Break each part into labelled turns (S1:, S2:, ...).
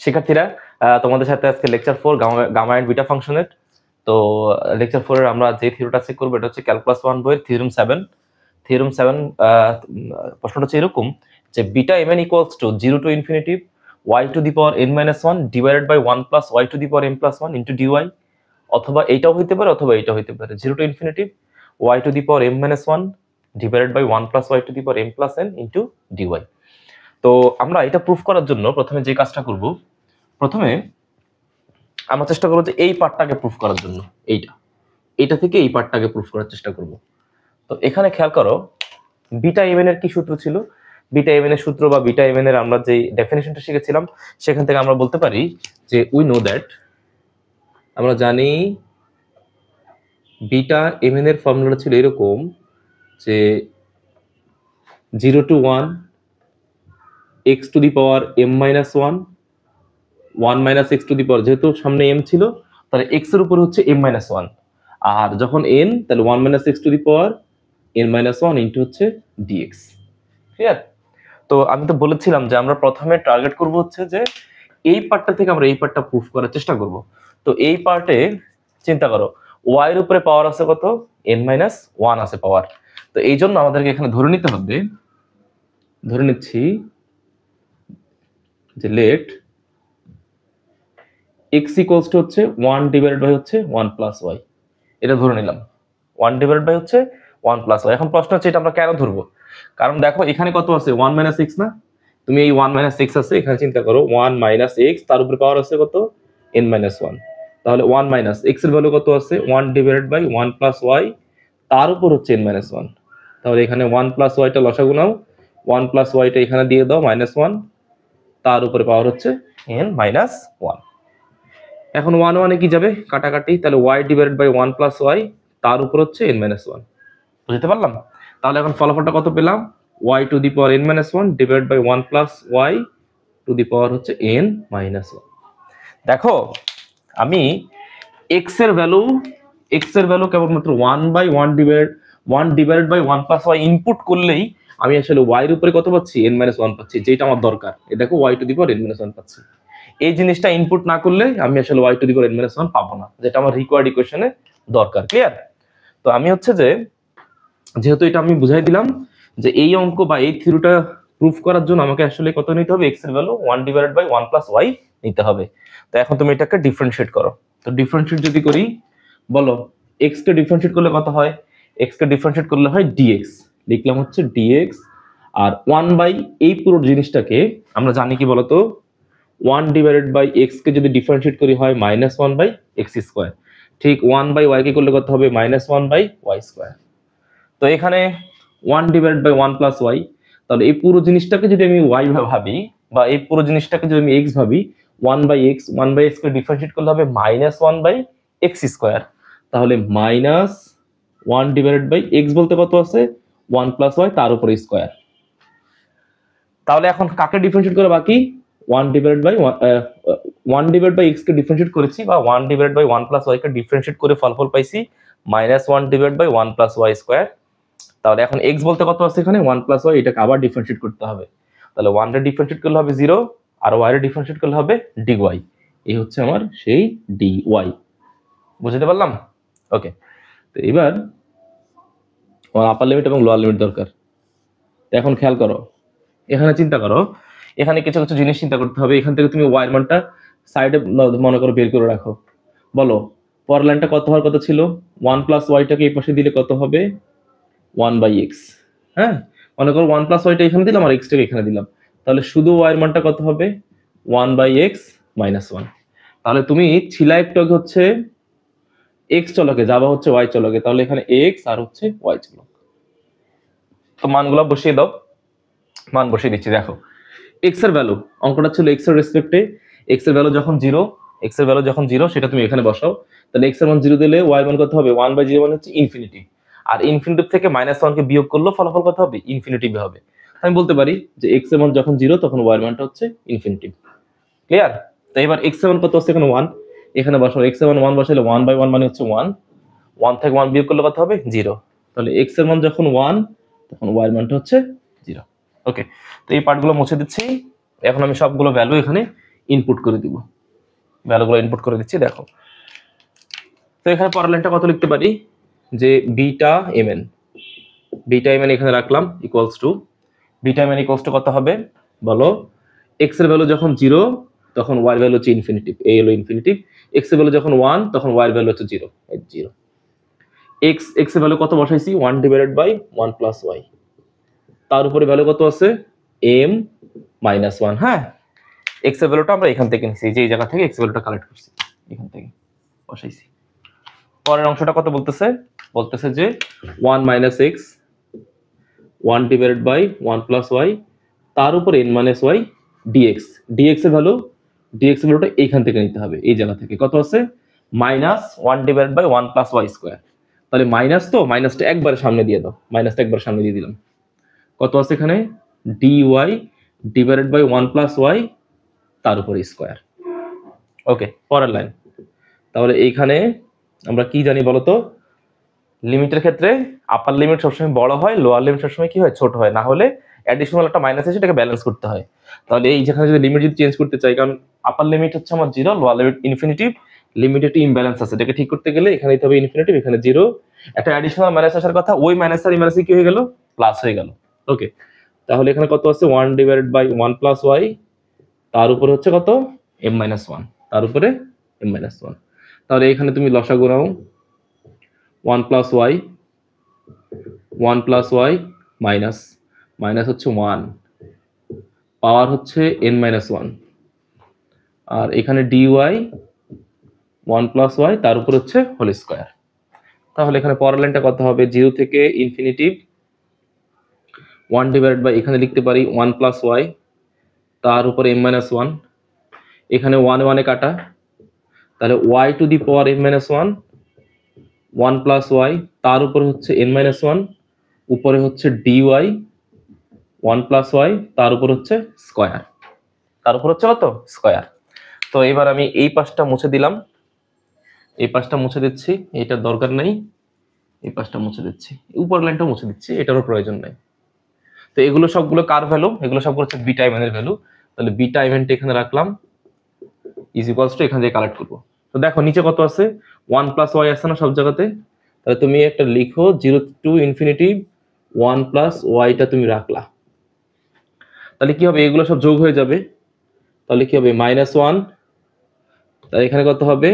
S1: শিক্ষার্থীরা, তোমাদের সাথে আজকে লেকচার 4 গামা এন্ড বিটা ফাংশনের। তো লেকচার 4 এর আমরা যে থিওরিটা চেক করব এটা হচ্ছে ক্যালকুলাস 1 বইয়ের থিওরেম 7। প্রশ্নটা হচ্ছে এরকম যে beta mn equals to 0 to infinity y to the power n - 1 divided by 1 plus y to the power m + 1 into dy, অথবা এইটাও হইতে পারে অথবা এইটাও হইতে পারে 0 to infinity y to the power m - 1 divided by 1 plus y to the power m + n into dy। তো আমরা এটা প্রুফ করার জন্য প্রথমে যে কাজটা করব, প্রথমে আমরা চেষ্টা করব যে এই পার্টটাকে প্রুফ করার জন্য, এইটা থেকে এই পার্টটাকে প্রুফ করার চেষ্টা করব। তো এখানে খেয়াল করো বিটা mn এর কি সূত্র ছিল। বিটা mn এর সূত্র বা বিটা mn এর আমরা যে ডেফিনিশনটা শিখেছিলাম সেখান থেকে আমরা বলতে পারি যে উই নো দ্যাট, আমরা জানি বিটা mn এর ফর্মুলাটা ছিল এরকম যে 0 to 1 x to the power m - 1 1 - x to the power, যেহেতু সামনে m ছিল তাহলে x এর উপর হচ্ছে m - 1, আর যখন n তাহলে 1 - x to the power n - 1 into হচ্ছে dx। ক্লিয়ার? তো আমি তো বলেছিলাম যে আমরা প্রথমে টার্গেট করব হচ্ছে যে এই পার্টটা থেকে আমরা এই পার্টটা প্রুফ করার চেষ্টা করব। তো এই পার্টে চিন্তা করো y এর উপরে পাওয়ার আছে কত, n - 1 আছে পাওয়ার। তো এই জন্য আমাদেরকে এখানে ধরে নিতে হবে, ধরে নিচ্ছি যে লেট x ইকুয়ালস টু হচ্ছে 1 ডিভাইডেড বাই হচ্ছে 1 প্লাস y। এটা ধরে নিলাম 1 ডিভাইডেড বাই হচ্ছে 1 প্লাস y। এখন প্রশ্ন হচ্ছে এটা আমরা কেন ধরবো, কারণ দেখো এখানে কত আছে 1 - x না, তুমি এই 1 - x আছে এখানে চিন্তা করো 1 - x, তার উপরে পাওয়ার আছে কত n - 1, তাহলে 1 - x এর ভ্যালু কত আছে 1 ডিভাইডেড বাই 1 প্লাস y, তার উপর হচ্ছে n - 1। তাহলে এখানে 1 প্লাস y টা লসাগু নাও, 1 প্লাস y টা এখানে দিয়ে দাও -1, তার উপরে পাওয়ার হচ্ছে n - 1। এখন 1 1 এ কি যাবে কাটাকাটি, তাহলে y divided by 1 plus y, তার উপর হচ্ছে n - 1। বুঝতে পারলাম? তাহলে এখন ফলাফলটা কত পেলাম, y to the power n - 1 divided by 1 plus y to the power হচ্ছে n - 1। দেখো আমি x এর ভ্যালু কেবলমাত্র 1/1 divided by 1 plus y input করলেই আমি আসলে y এর উপরে কত পাচ্ছি n - 1 পাচ্ছি, যেটা আমার দরকার। এই দেখো y to the power n - 1 পাচ্ছি। এই জিনিসটা ইনপুট না করলে আমি আসলে y to the power n - 1 পাবো না, যেটা আমার রিকোয়ার্ড ইকুয়েশনে দরকার। ক্লিয়ার? তো আমি হচ্ছে যে যেহেতু এটা আমি বুঝাই দিলাম যে এই অঙ্ক বা এই থিওরিটা প্রুফ করার জন্য আমাকে আসলে কত নিতে হবে, x এর value 1 divided by 1 plus y নিতে হবে। তো এখন তুমি এটাকে ডিফারেন্সিয়েট করো। তো ডিফারেন্সিয়েট যদি করি, বলো x কে ডিফারেন্সিয়েট করলে কত হয়, x কে ডিফারেন্সিয়েট করলে হয় dx, লিখলাম হচ্ছে dx। আর 1 বাই এই পুরো জিনিসটাকে আমরা জানি কি বলতো, 1 ডিভাইডেড বাই x কে যদি ডিফারেন্সিয়েট করি হয় -1 বাই x স্কয়ার, ঠিক 1 বাই y কে করলে কত হবে -1 বাই y স্কয়ার। তো এখানে 1 ডিভাইডেড বাই 1 প্লাস y, তাহলে এই পুরো জিনিসটাকে যদি আমি y ভাবি বা এই পুরো জিনিসটাকে যদি আমি x ভাবি, 1 বাই x কে ডিফারেন্সিয়েট করলে হবে -1 বাই x স্কয়ার। তাহলে -1 ডিভাইডেড বাই x বলতে কত আছে 1 প্লাস y তার উপরে স্কয়ার। তাহলে এখন কাকে ডিফারেন্সিয়েট করে বাকি 1 ডিভাইডেড বাই x কে ডিফারেন্সিয়েট করেছি, বা 1 ডিভাইডেড বাই 1 প্লাস y কে ডিফারেন্সিয়েট করে ফলাফল পাইছি -1 divided by 1 plus y square. তাহলে এখন x বলতে কত আছে এখানে 1 প্লাস y, এটাকে আবার ডিফারেন্সিয়েট করতে হবে। তাহলে 1 রে ডিফারেন্সিয়েট করলে হবে 0, আর y রে ডিফারেন্সিয়েট করলে হবে dy। এই হচ্ছে আমার সেই dy। বুঝতে পারলাম? ওকে, তো এবার আমার আপার লিমিট এবং লোয়ার লিমিট দরকার। এখন খেয়াল করো, এখানে চিন্তা করো, এখানে কিছু কিছু জিনিস চিন্তা করতে হবে। এখান থেকে তুমি y এর মানটা সাইডে মনে করো বের করে রাখো। বলো পরের লাইনটা কত হওয়ার কথা ছিল, 1 প্লাস y টাকে এই পাশে দিলে কত হবে 1 বাই x। হ্যাঁ, মনে করো 1 প্লাস y টা এখানে দিলাম আর x টাকে এখানে দিলাম, তাহলে শুধু y এর মানটা কত হবে 1 বাই x মাইনাস 1। তাহলে তুমি ছিলা একটু আগে হচ্ছে x চলকে, যাবা হচ্ছে y চলকে, তাহলে এখানে x আর হচ্ছে y চলক। তো মানগুলো বসিয়ে দাও, মান বসিয়ে দিচ্ছি। দেখো x এর ভ্যালু, অঙ্কটা ছিল x এর রেসপেক্টে, x এর ভ্যালু যখন 0 সেটা তুমি এখানে বসাও। তাহলে x এর মান 0 দিলে y এর মান কত হবে 1 বাই 0 মানে হচ্ছে ইনফিনিটি, আর ইনফিনিটি থেকে -1 কে বিয়োগ করলে ফলাফল কত হবে ইনফিনিটি হবে। আমি বলতে পারি যে x এর মান যখন 0 তখন y এর মানটা হচ্ছে ইনফিনিটি। ক্লিয়ার? তো এবার x এর মান কত আছে এখানে 1, এখানে বসাও। x এর মান 1 বসালে 1 বাই 1 মানে হচ্ছে 1 থেকে 1 বিয়োগ করলে কত হবে 0। তাহলে x এর মান যখন 1 তখন y এর মানটা হচ্ছে 0। ওকে, তো এই পার্টগুলো মুছে দিচ্ছি। এখন আমি সবগুলো ভ্যালু এখানে ইনপুট করে দিব, ভ্যালুগুলো ইনপুট করে দিচ্ছি। দেখো তো এখানে পরের লাইনটা কত লিখতে পারি, যে বিটা এমএন, বিটা এমএন এখানে রাখলাম equals to, beta MN equals to কত হবে বলো, এক্স এর ভ্যালু যখন 0 তখন ওয়াই ভ্যালু হচ্ছে ইনফিনিটিভ, এই হলো ইনফিনিটিভ। এক্স এর ভ্যালু যখন 1 তখন ওয়াই ভ্যালু হচ্ছে 0, এক্স এর ভ্যালু কত বসাইছি 1 ডিভাইডেড বাই 1 প্লাস ওয়াই, তার উপরে ভ্যালু কত আছে m মাইনাস 1। হ্যাঁ, এক্স এর ভ্যালুটা আমরা এখান থেকে নিছি, যে এই জায়গা থেকে এক্স এর ভ্যালুটা কালেক্ট করছি, এখান থেকে বসাইছি। পরের অংশটা কত বলতেছে, বলতেছে যে 1 minus x 1 divided by 1 plus y, তার উপর n minus y dx, dx এর ভ্যালুটা এইখান থেকে নিতে হবে, এই জায়গা থেকে কত আছে minus 1 divided by 1 plus y square. তাহলে মাইনাস, তো মাইনাসটা একবারে সামনে দিয়ে দাও, মাইনাসটা একবার সামনে দিয়ে দিলাম, কত আছে এখানে dy divided by 1 plus y তার উপর স্কোয়ার। ওকে, পরের লাইন। তাহলে এইখানে আমরা কি জানি বলতো, লিমিটের ক্ষেত্রে আপার লিমিট সবসময় বড় হয়, লোয়ার লিমিট সবসময় কি হয় ছোট হয়, না হলে অ্যাডিশনাল একটা মাইনাস এসে এটাকে ব্যালেন্স করতে হয়। তাহলে এই যেখানে যদি লিমিট যদি চেঞ্জ করতে চাই, কারণ আপার লিমিট হচ্ছে আমার 0, লোয়ার লিমিট ইনফিনিটিভ, লিমিটে একটু ইমব্যালেন্স আছে, এটাকে ঠিক করতে গেলে এখানে দিতে হবে ইনফিনিটিভ, এখানে 0, একটা অ্যাডিশনাল মাইনাস আসার কথা, ওই মাইনাস আর মাইনাসে কি হয়ে গেল প্লাস হয়ে গেল। ওকে, তাহলে এখানে কত আছে 1 ডিভাইডেড বাই 1 প্লাস ওয়াই, তার উপরে হচ্ছে কত m মাইনাস 1, তার উপরে m মাইনাস 1। তাহলে এখানে তুমি লসাগু নাও 1 plus y, 1 plus y minus, minus হচ্ছে 1, পাওয়ার হচ্ছে n মাইনাস 1, আর এখানে dy 1 প্লাস ওয়াই তার উপর হচ্ছে হোল স্কোয়ার। তাহলে এখানে পরের লাইনটা কত হবে, 0 থেকে ইনফিনিটিভ 1 ডিভাইডেড বাই, এখানে লিখতে পারি 1 প্লাস ওয়াই তার উপর m মাইনাস 1, এখানে 1 1 কাটা, তাহলে y to the power m minus 1, 1 plus y তার উপর হচ্ছে n মাইনাস 1, উপরে হচ্ছে dy 1 প্লাস ওয়াই তার উপর হচ্ছে স্কোয়ার, তার উপর হচ্ছে কত স্কোয়ার। তো এবার আমি এই পাশটা মুছে দিলাম, এই পাশটা মুছে দিচ্ছি, এটার দরকার নেই, এই পাশটা মুছে দিচ্ছি, উপরের লাইনটা মুছে দিচ্ছি, এটারও প্রয়োজন নেই। তো এগুলো সবগুলো কার ভ্যালু, এগুলো সবগুলো হচ্ছে বিটা এমএন এর ভ্যালু। তাহলে বিটা এমএনটা এখানে রাখলাম ইজ ইকুয়ালস টু, এখান থেকে কালেক্ট করবো। তো দেখো নিচে কত আছে 1 প্লাস ওয়াই আছে না সব জায়গাতে, তাহলে তুমি একটা লিখো 0 টু ইনফিনিটি 1 প্লাস ওয়াইটা তুমি রাখলা, তাহলে কি হবে এগুলো সব যোগ হয়ে যাবে, তাহলে কি হবে মাইনাস 1, তাহলে এখানে কত হবে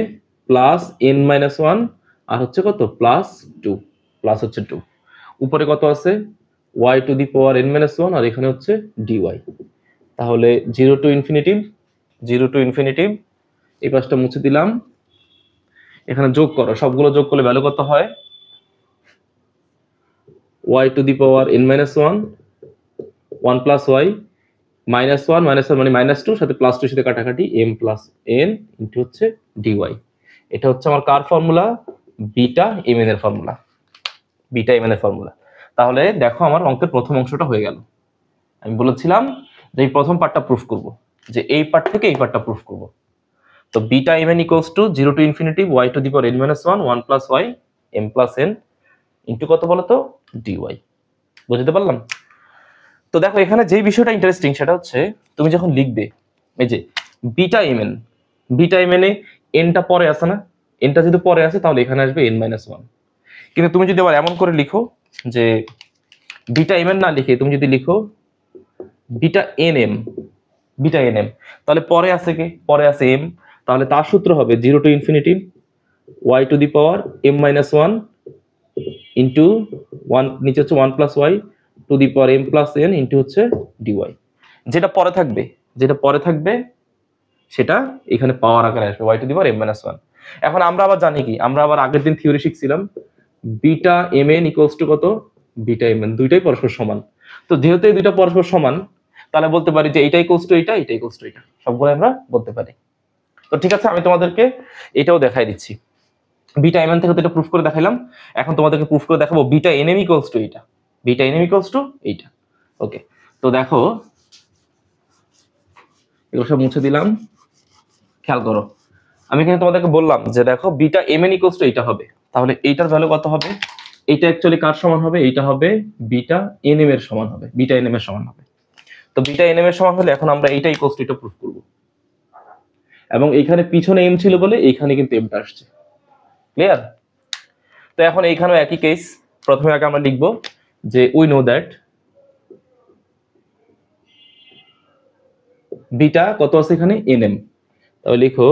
S1: প্লাস n মাইনাস 1, আর হচ্ছে কত প্লাস 2, প্লাস হচ্ছে 2, উপরে কত আছে y to the power n minus 1, আর এখানে হচ্ছে dy। তাহলে 0 টু ইনফিনিটিভ, 0 টু ইনফিনিটিভ, এই পাশটা মুছে দিলাম, এখানে যোগ করো, সবগুলো যোগ করলে ভ্যালু কত হয় y to the power n minus 1, 1 plus y minus 1 মানে মাইনাস 2, সাথে প্লাস 2 সাথে কাটাকাটি m প্লাস n ইনটু হচ্ছে dy। এটা হচ্ছে আমার কার ফর্মুলা, বিটা এমএন এর ফর্মুলা, বিটা এমএন এর ফর্মুলা। তাহলে দেখো আমার অঙ্কের প্রথম অংশটা হয়ে গেল। আমি বলেছিলাম যে এই প্রথম পার্টটা প্রুফ করব, যে এই পার্ট থেকে এই পার্টটা প্রুফ করব। তো beta MN equals to 0 to infinity y to the power n minus 1, 1 plus y m plus n into কত বলো তো dy। বুঝতে পারলাম? তো দেখো এখানে যে বিষয়টা ইন্টারেস্টিং সেটা হচ্ছে তুমি যখন লিখবে এই যে বিটা এমএন, বিটা এমএন এ এনটা পরে আসে না, এনটা যদি পরে আসে তাহলে এখানে আসবে n মাইনাস 1। কিন্তু তুমি যদি আবার এমন করে লিখো যে বিটা এমএন না লিখে তুমি যদি লিখো বিটা এনএম, বিটা এনএম, তাহলে পরে আসে কে, পরে আসে m, তাহলে তার সূত্র হবে 0 to infinity y to the power m minus 1 into 1, নিচে হচ্ছে 1 plus y to the power m plus n into হচ্ছে dy। যেটা পরে থাকবে, যেটা পরে থাকবে সেটা এখানে পাওয়ার আকারে আসবে y to the power m minus 1। এখন আমরা আবার জানি কি, আমরা আবার আগের দিন থিওরি শিখছিলাম বিটা mn ইকুয়ালস টু কত, বিটা mn দুইটাই পরস্পর সমান। তো যেহেতু এই দুইটা পরস্পর সমান তাহলে বলতে পারি যে এইটা ইকুয়ালস টু এইটা, এটা ইকুয়ালস টু এটা, সবগুলো আমরা বলতে পারি। তো ঠিক আছে, আমি তোমাদেরকে এটাও দেখাই দিচ্ছি, বিটা mn থেকে তো এটা প্রুফ করে দেখাইলাম, এখন তোমাদেরকে প্রুফ করে দেখাবো বিটা nm ইকুয়ালস টু এইটা, বিটা nm ইকুয়ালস টু এইটা। ওকে, তো দেখো এগুলো সব মুছে দিলাম, খেয়াল করো আমি এখানে তোমাদেরকে বললাম যে দেখো বিটা mn ইকুয়ালস টু এইটা হবে, তাহলে এইটার ভ্যালু কত হবে, এইটা অ্যাকচুয়ালি কার সমান হবে, এইটা হবে বিটা nm এর সমান হবে, বিটা nm এর সমান হবে। তো বিটা nm এর সমান হলে এখন আমরা এইটা ইকুয়ালস টু এটা প্রুফ করব। এবং এইখানে পিছনে m ছিল বলে এইখানে কিন্তু mটা আসছে। ক্লিয়ার? তো এখন এইখানেও একই কেস। প্রথমে আগে আমরা লিখব যে উই নো দ্যাট বিটা কত আছে এখানে nm, তাহলে লিখো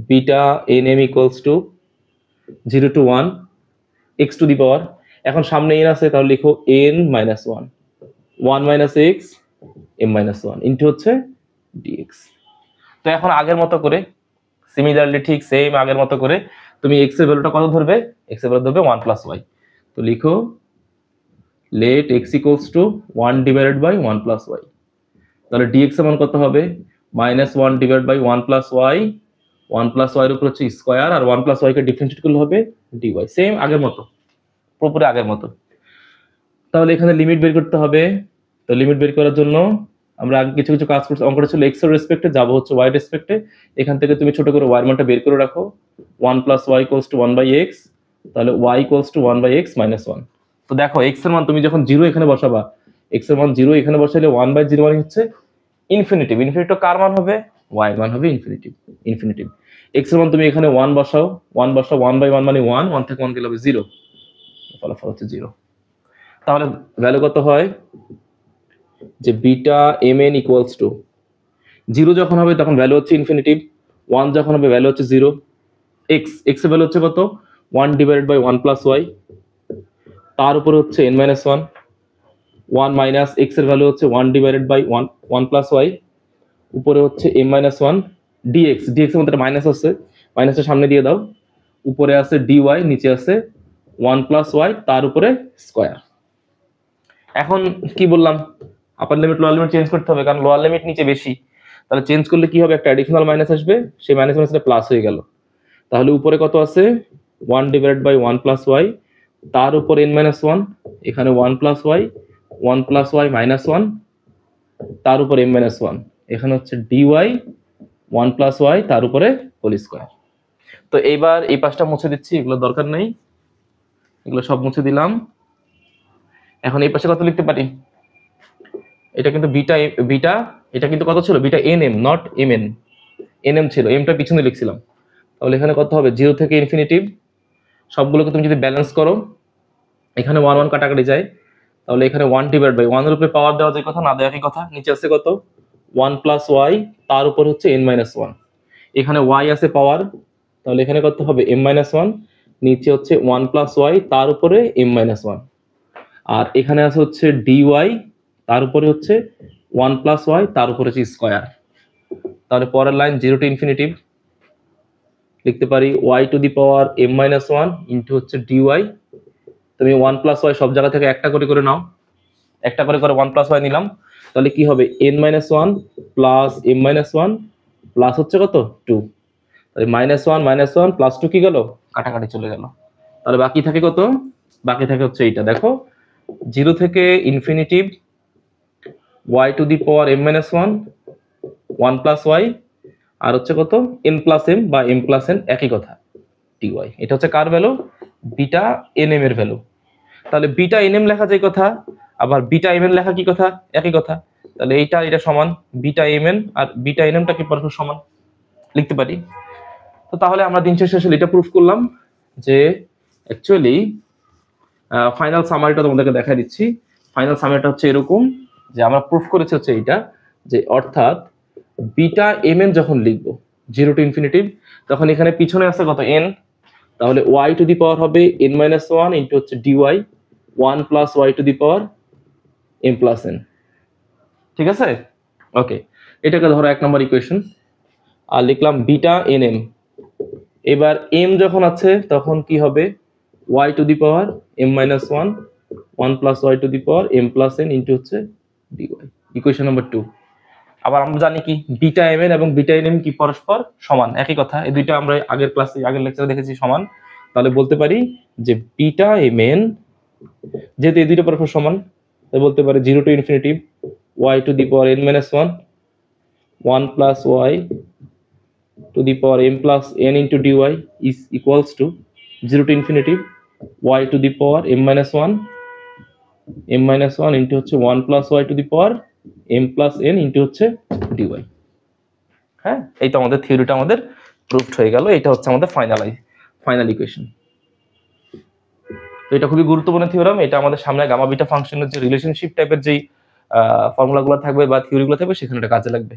S1: beta nm equals to 0 to 1 x to the power, এখন সামনে n আছে তাহলে লিখো n minus 1 1 minus x m minus 1 into হচ্ছে dx। তো এখন আগের মতো করে সিমিলারলি ঠিক সেম আগের মতো করে তুমি x এর ভ্যালুটা কত ধরবে, x এর ভ্যালু ধরবে 1 plus y। তো লিখো let x equals to 1 divided by 1 plus y, তাহলে dx এর মান কত হবে -1 divided by 1 plus y, 1 plus y এর উপর হচ্ছে স্কয়ার আর 1 plus y কে ডিফারেন্সিয়েট করলে হবে dy, সেম আগের মতো, পুরোপুরি আগের মতো। তাহলে এখানে লিমিট বের করতে হবে। তো লিমিট বের করার জন্য আমরা আগে কিছু কিছু কাজ করছি, অঙ্কটা ছিল x এর রেসপেক্টে, যাবো হচ্ছে y এর রেসপেক্টে। এখান থেকে তুমি ছোট করে y এর মানটা বের করে রাখো, 1 plus y equals to 1 by x, তাহলে y equals to 1 by x minus 1। তো দেখো x এর মান তুমি যখন 0 এখানে বসাবা, x এর মান 0 এখানে বসাইলে 1 by 0 মানে হচ্ছে ইনফিনিটিভ। ইনফিনিটিভ কার মান হবে, y এর মান হবে ইনফিনিটিভ। ইনফিনিটিভ x এর মান তুমি এখানে 1 বসাও, 1 বসাও, 1 by 1 মানে 1, 1 থেকে 1 গেলে হবে 0, ফলাফল হচ্ছে 0। তাহলে ভ্যালু কত হয় যে বিটা mn ইকুয়ালস টু 0 যখন হবে তখন ভ্যালু হচ্ছে ইনফিনিটিভ, 1 যখন হবে ভ্যালু হচ্ছে 0, x এর ভ্যালু হচ্ছে কত 1 ডিভাইডেড বাই 1 প্লাস y, তার উপরে হচ্ছে n minus 1, 1 মাইনাস x এর ভ্যালু হচ্ছে 1 ডিভাইডেড বাই 1 প্লাস y, উপরে হচ্ছে m minus 1 dx, dx এর মধ্যে একটা মাইনাস আছে, মাইনাসের সামনে দিয়ে দাও, উপরে আছে dy, নিচে আছে 1 প্লাস y, তার উপরে স্কয়ার। এখন কি বললাম, আপার লিমিট লোয়ার লিমিট চেঞ্জ করতে হবে, কারণ লোয়ার লিমিট নিচে বেশি, তাহলে চেঞ্জ করলে কি হবে, একটা অ্যাডিশনাল মাইনাস আসবে, সেই মাইনাস মাইনাসটা প্লাস হয়ে গেল। তাহলে উপরে কত আছে 1 ডিভাইডেড বাই 1 প্লাস y, তার উপর n minus 1, এখানে 1 plus y, 1 plus y minus 1, তার উপর m minus 1, এখানে হচ্ছে dy 1 প্লাস y, তার উপরে হোল স্কয়ার। তো এইবার এই পাশটা মুছে দিচ্ছি, এগুলো দরকার নেই, এগুলো সব মুছে দিলাম। এখন এই পাশে কত লিখতে পারি, এটা কিন্তু বিটা এটা কিন্তু কত ছিল, beta nm not mn, nm ছিল, mটা পিছনে লিখছিলাম। তাহলে এখানে কত হবে 0 থেকে ইনফিনিটিভ, সবগুলোকে তুমি যদি ব্যালেন্স করো, এখানে 1 1 কাটাকাটি যায়, তাহলে এখানে 1 ডিভাইড বাই 1 এর উপরে পাওয়ার দেওয়া যায় কথা না দেওয়া একই কথা, নিচে আছে কত 1 প্লাস y, তার উপর হচ্ছে n minus 1, এখানে y আছে পাওয়ার, তাহলে এখানে কত হবে m minus 1, নিচে হচ্ছে 1 প্লাস y, তার উপরে m minus 1, আর এখানে আছে হচ্ছে dy, তার উপরে হচ্ছে 1 প্লাস y, তার উপরে হচ্ছে স্কয়ার। তাহলে পরের লাইন 0 টু ইনফিনিটিভ লিখতে পারি y to the power m minus 1 into হচ্ছে dy, তুমি 1 প্লাস y সব জায়গা থেকে একটা করে নাও, একটা করে 1 প্লাস y নিলাম, তাহলে কি হবে n minus 1 plus m minus 1 plus হচ্ছে কত 2, তাহলে -1 প্লাস 2 কি গেল কাটাকাটি চলে গেল, তাহলে বাকি থাকে কত, বাকি থাকে হচ্ছে এইটা, দেখো 0 থেকে infinitive y to the power m minus 1 1 plus y, আর হচ্ছে কত n প্লাস m বা m প্লাস n একই কথা dy, এটা হচ্ছে কার ভ্যালু, বিটা nm এর ভ্যালু। তাহলে বিটা nm লেখা যায় কথা, আবার বিটা mn লেখা কি কথা, একই কথা, তাহলে এটা সমান বিটা mn আর বিটা nmটা কি পরস্পর সমান লিখতে পারি। তো তাহলে আমরা দিন শেষে আসলে এটা প্রুফ করলাম যে অ্যাকচুয়ালি ফাইনাল সামারিটা তোমাদেরকে দেখা দিচ্ছি। ফাইনাল সামারিটা হচ্ছে এরকম যে আমরা প্রুফ করেছি হচ্ছে এইটা, যে অর্থাৎ বিটা mn যখন লিখবো 0 টু ইনফিনিটিভ, তখন এখানে পিছনে আছে কত n, তাহলে y টু দি পাওয়ার হবে n minus 1 ইনটু হচ্ছে dy 1 plus y to the power m plus n, ঠিক আছে। ওকে, এটাকে ধরো 1 নম্বর ইকুয়েশন, আর লিখলাম বিটা nm। এবার m যখন আছে তখন কি হবে y to the power m minus 1 1 plus y to the power m plus n into হচ্ছে dy, ইকুয়েশন নাম্বার 2। আবার আমরা জানি কি বিটা mn এবং বিটা nm কি পরস্পর সমান, একই কথা, এই দুইটা আমরা আগের ক্লাসে আগের লেকচারে দেখেছি সমান। তাহলে বলতে পারি যে বিটা mn, যেহেতু এই দুইটা পরস্পর সমান, তাই বলতে পারি 0 to infinitive y to the power n minus 1 1 plus y to the power m plus n into dy is equals to 0 to infinity y to the power m minus 1 into হচ্ছে 1 plus y to the power m plus n into হচ্ছে dy। হ্যাঁ, এই তো আমাদের থিওরিটা আমাদের proved হয়ে গেল। এটা হচ্ছে আমাদের ফাইনাল ইকুয়েশন। তো এটা খুবই গুরুত্বপূর্ণ থিওরাম। এটা আমাদের সামনে গামা বিটা ফাংশনের যে রিলেশনশিপ টাইপের যেই ফর্মুলাগুলো থাকবে বা থিওরিগুলো থাকবে সেখানে এটা কাজে লাগবে।